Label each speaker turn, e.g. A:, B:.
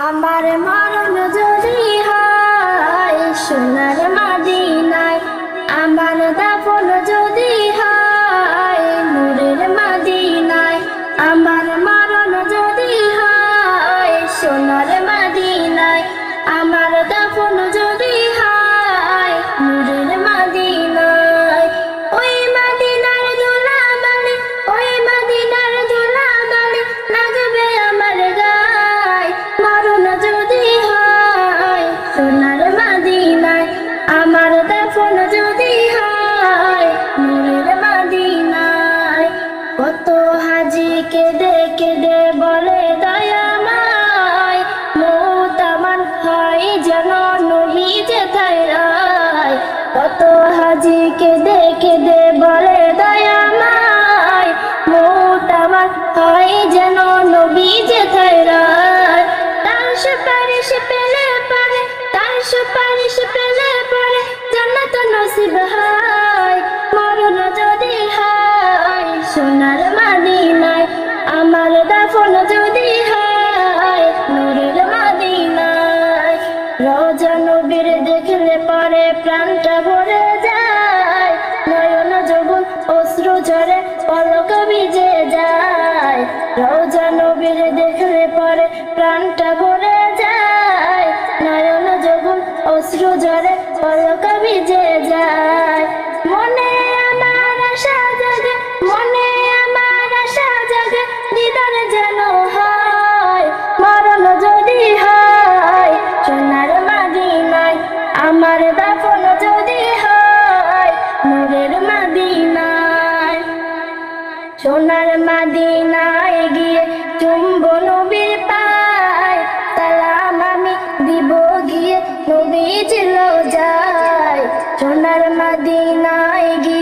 A: আমার মরণ যদি হয় সোনার মদিনায়, আমার দাফন যদি হয় নূরের মদিনায়, আমার মরণ যদি হয় সোনার মদিনায়, আমার দাফন যদি হয় নূরের মদিনায়। ওই মদিনার ধুলাবালি, ওই মদিনার ধুলাবালি লাগবে আমার গায়। মরণ যদি হয় সোনার মদিনায়, আমার দাফন যদি হয় নূরের মদিনায়। কত হাজি কেঁদে কেঁদে বলে দয়াময়, মৌত আমার হয় যেন নবী যেথায় রায়। কত হাজি কেঁদে কেঁদে বলে দয়াময়, মৌত আমার হয় যেন নবী যেথায় রায়। তার সুপারিশ পেলে পারে, তার সুপারিশ পেলে পারে জান্নাত নসিব হয়। মরণ যদি হয় সোনার মদিনায়, আমার দাফন যদি হয় নূরের মদিনায়। রওজা নবীর দেখলে পরে প্রাণটা ভরে যায়, নয়ন যখন অশ্রু ঝরে পলক ভিজে যায়। রওজা নবীর দেখলে পরে প্রাণটা ভরে যায়, নয়ন যখন অশ্রু ঝরে পলক ভিজে যায়। মনে আমার আশা জাগে, মনে আমার আশা জাগে দিদার যেন হয়। মরণ যদি হয় সোনার মদিনায়, আমার দাফন যদি হয় নূরের মদিনায়। সোনার মদিনায় গিয়ে চুম্ব নবীর পায়, সালাম আমি দিব গিয়ে নবীজির রওজায়। সোনার মদিনায় গিয়ে